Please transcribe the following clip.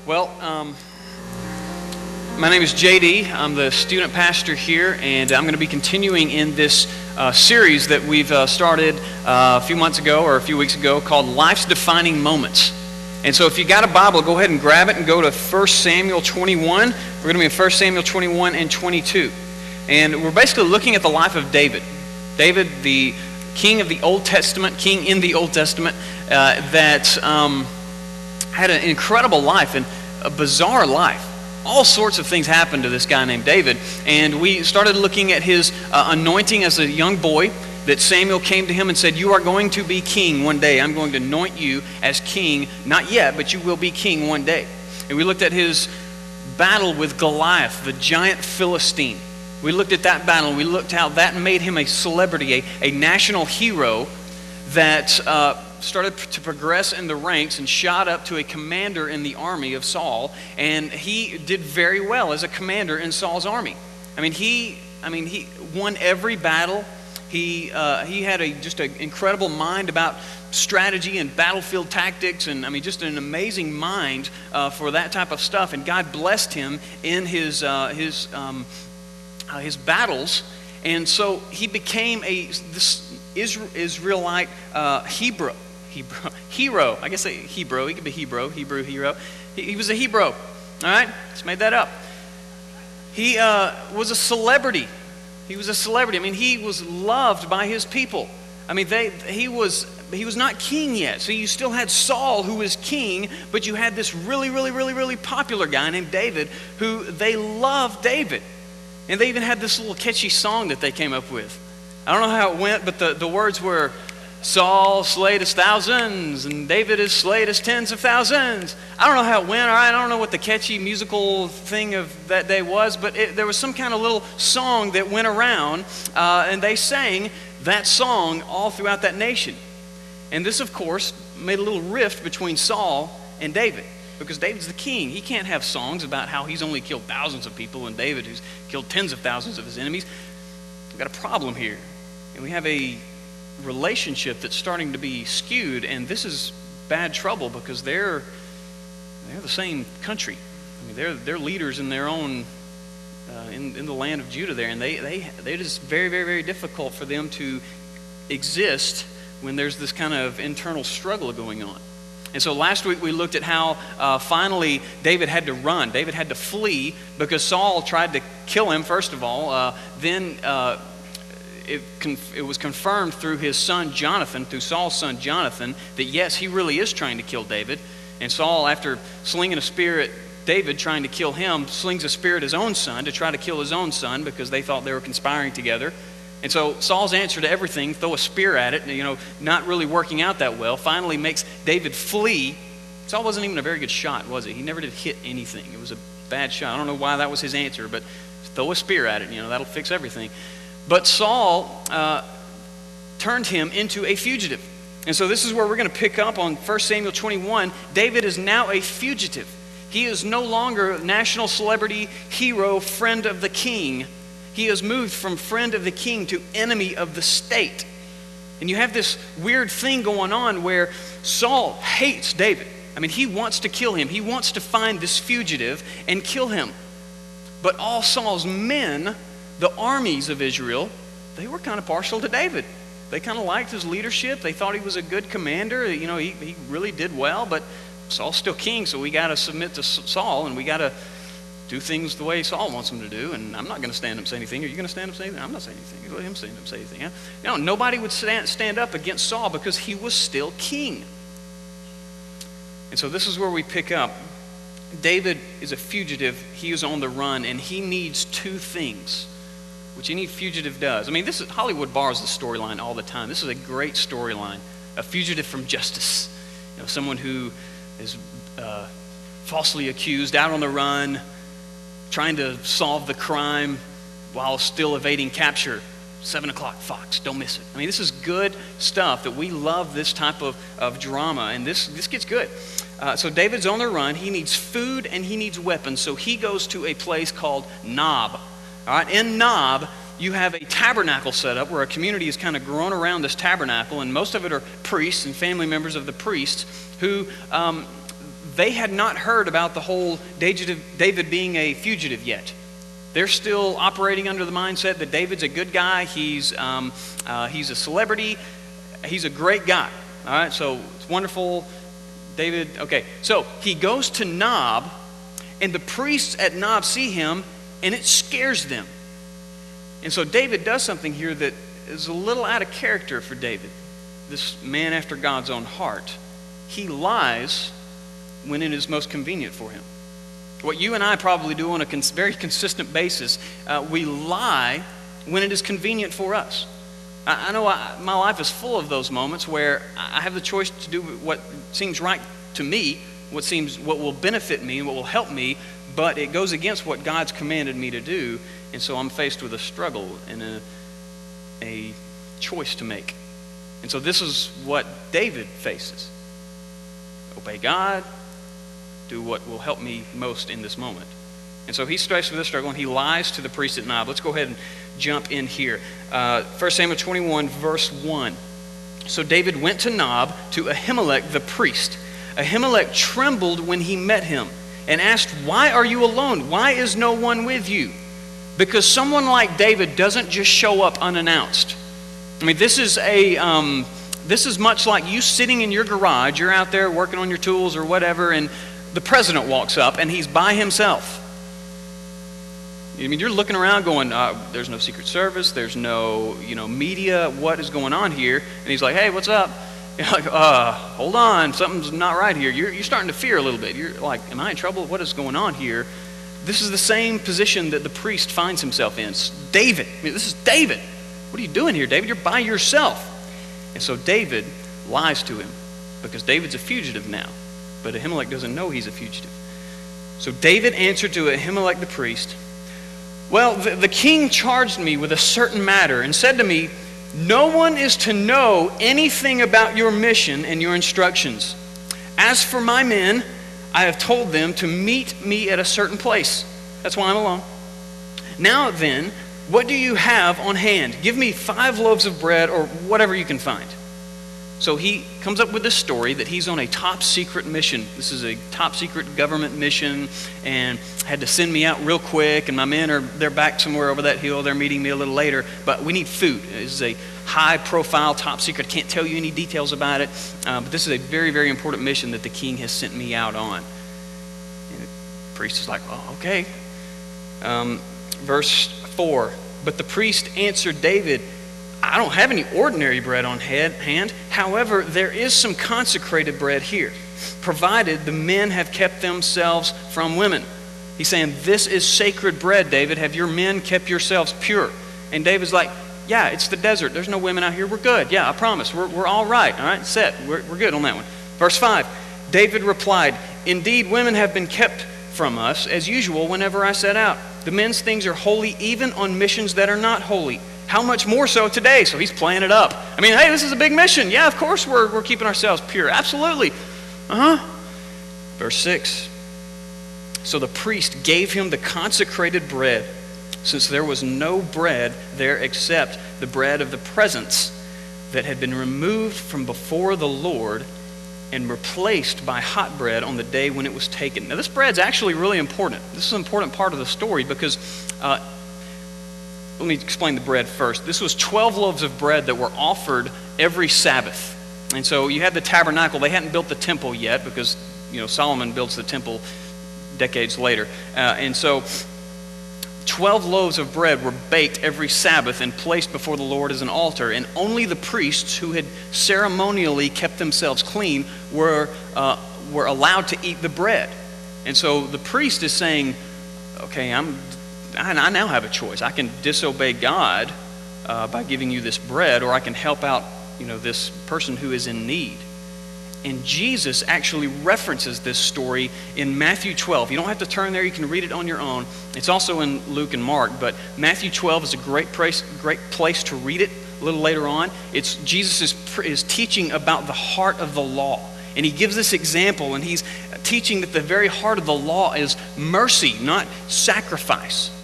Well, my name is JD. I'm the student pastor here, and I'm going to be continuing in this series that we've started a few months ago or a few weeks ago called Life's Defining Moments. And so if you got a Bible, go ahead and grab it and go to 1 Samuel 21. We're going to be in 1 Samuel 21 and 22. And we're basically looking at the life of David. David, the king of the Old Testament, king in the Old Testament, that had an incredible life and a bizarre life. All sorts of things happened to this guy named David. And we started looking at his anointing as a young boy, that Samuel came to him and said, "You are going to be king one day. I'm going to anoint you as king. Not yet, but you will be king one day." And we looked at his battle with Goliath, the giant Philistine. We looked at that battle, and we looked how that made him a celebrity, a national hero that started to progress in the ranks and shot up to a commander in the army of Saul. And he did very well as a commander in Saul's army. He won every battle. He had just an incredible mind about strategy and battlefield tactics, and just an amazing mind for that type of stuff. And God blessed him in his battles, and so he became this Israelite hero. I guess Hebrew. He could be Hebrew hero. He was a Hebrew. All right, just made that up. He was a celebrity. He was a celebrity. He was loved by his people. He was not king yet. So you still had Saul, who was king, but you had this really popular guy named David, who they loved David. And they even had this little catchy song that they came up with. I don't know how it went, but the words were, "Saul slayed his thousands, and David is slayed his tens of thousands." I don't know how it went, all right? I don't know what the catchy musical thing of that day was, but there was some kind of little song that went around, and they sang that song all throughout that nation. And this, of course, made a little rift between Saul and David, because David's the king. He can't have songs about how he's only killed thousands of people, and David, who's killed tens of thousands of his enemies. We've got a problem here, and we have a relationship that's starting to be skewed, and this is bad trouble because they're the same country. They're leaders in their own in the land of Judah there, and they're just very difficult for them to exist when there's this kind of internal struggle going on. And so last week we looked at how finally David had to run. David had to flee because Saul tried to kill him first of all. Then it was confirmed through his son Jonathan, through Saul's son Jonathan, that yes, he really is trying to kill David. And Saul, after slinging a spear at David, trying to kill him, slings a spear at his own son to try to kill his own son because they thought they were conspiring together. And so Saul's answer to everything, throw a spear at it, not really working out that well, finally makes David flee. Saul wasn't even a very good shot, was he? He never did hit anything. It was a bad shot. I don't know why that was his answer, but throw a spear at it, that'll fix everything. But Saul turned him into a fugitive. And so this is where we're going to pick up on 1 Samuel 21. David is now a fugitive. He is no longer national celebrity, hero, friend of the king. He has moved from friend of the king to enemy of the state. And you have this weird thing going on where Saul hates David. He wants to kill him. He wants to find this fugitive and kill him. But all Saul's men, the armies of Israel, they were kind of partial to David. They kind of liked his leadership. They thought he was a good commander. He really did well, but Saul's still king, so we got to submit to Saul, and we got to do things the way Saul wants them to do. And I'm not going to stand up and say anything. Are you going to stand up and say anything? I'm not saying anything. You let him stand up and say anything. Nobody would stand up against Saul because he was still king. And so this is where we pick up. David is a fugitive. He is on the run, and he needs two things, which any fugitive does. This is Hollywood borrows the storyline all the time. This is a great storyline. A fugitive from justice. Someone who is falsely accused, out on the run, trying to solve the crime while still evading capture. 7 o'clock, Fox, don't miss it. This is good stuff that we love, this type of drama, and this gets good. So David's on the run. He needs food and he needs weapons, so he goes to a place called Nob. All right, in Nob, you have a tabernacle set up where a community is kind of grown around this tabernacle, and most of it are priests and family members of the priests who they had not heard about the whole David being a fugitive yet. They're still operating under the mindset that David's a good guy. He's a celebrity. He's a great guy. All right, so it's wonderful. David, okay. So he goes to Nob, and the priests at Nob see him, and it scares them. And so David does something here that is a little out of character for David, this man after God's own heart. He lies when it is most convenient for him. What you and I probably do on a very consistent basis, we lie when it is convenient for us. I know my life is full of those moments where I have the choice to do what seems right to me, what will benefit me and what will help me, but it goes against what God's commanded me to do, and so I'm faced with a struggle and a choice to make. And so this is what David faces. Obey God, do what will help me most in this moment. And so he's faced with this struggle, and he lies to the priest at Nob. Let's go ahead and jump in here. 1 Samuel 21, verse 1. So David went to Nob to Ahimelech the priest. Ahimelech trembled when he met him and asked, "Why are you alone? Why is no one with you?" Because someone like David doesn't just show up unannounced. I mean, this is much like you sitting in your garage. You're out there working on your tools or whatever, and the president walks up and he's by himself. I mean, you're looking around going, there's no Secret Service, there's no media, what is going on here? And he's like, "Hey, what's up?" You're like, hold on, something's not right here. You're starting to fear a little bit. You're like, am I in trouble? What is going on here? This is the same position that the priest finds himself in. It's David. I mean, this is David. What are you doing here, David? You're by yourself. And so David lies to him because David's a fugitive now. But Ahimelech doesn't know he's a fugitive. So David answered to Ahimelech the priest, "Well, the king charged me with a certain matter and said to me, 'No one is to know anything about your mission and your instructions. As for my men, I have told them to meet me at a certain place.' That's why I'm alone. Now then, what do you have on hand? Give me 5 loaves of bread or whatever you can find." So he comes up with this story that he's on a top secret mission. This is a top secret government mission, and had to send me out real quick, and my men they're back somewhere over that hill. They're meeting me a little later, but we need food. This is a high profile, top secret. Can't tell you any details about it, but this is a very, very important mission that the king has sent me out on. And the priest is like, "Oh, okay." Verse 4, but the priest answered David, "I don't have any ordinary bread on hand. However, there is some consecrated bread here, provided the men have kept themselves from women." He's saying, this is sacred bread, David. Have your men kept yourselves pure? And David's like, "Yeah, it's the desert. There's no women out here. We're good. Yeah, I promise. We're all right. All right, set. We're good on that one." Verse 5, David replied, "Indeed, women have been kept from us, as usual, whenever I set out. The men's things are holy even on missions that are not holy. How much more so today?" So he's playing it up. I mean, hey, this is a big mission. Yeah, of course we're keeping ourselves pure. Absolutely. Verse 6. So the priest gave him the consecrated bread, since there was no bread there except the bread of the presence that had been removed from before the Lord and replaced by hot bread on the day when it was taken. Now, this bread's actually really important. This is an important part of the story because let me explain the bread first. This was 12 loaves of bread that were offered every Sabbath. And so you had the tabernacle. They hadn't built the temple yet because, Solomon builds the temple decades later. And so 12 loaves of bread were baked every Sabbath and placed before the Lord as an altar. And only the priests who had ceremonially kept themselves clean were allowed to eat the bread. And so the priest is saying, okay, I now have a choice. I can disobey God by giving you this bread, or I can help out, this person who is in need. And Jesus actually references this story in Matthew 12. You don't have to turn there. You can read it on your own. It's also in Luke and Mark, but Matthew 12 is a great place to read it a little later on. Jesus is teaching about the heart of the law. And he gives this example, and he's teaching that the very heart of the law is mercy, not sacrifice.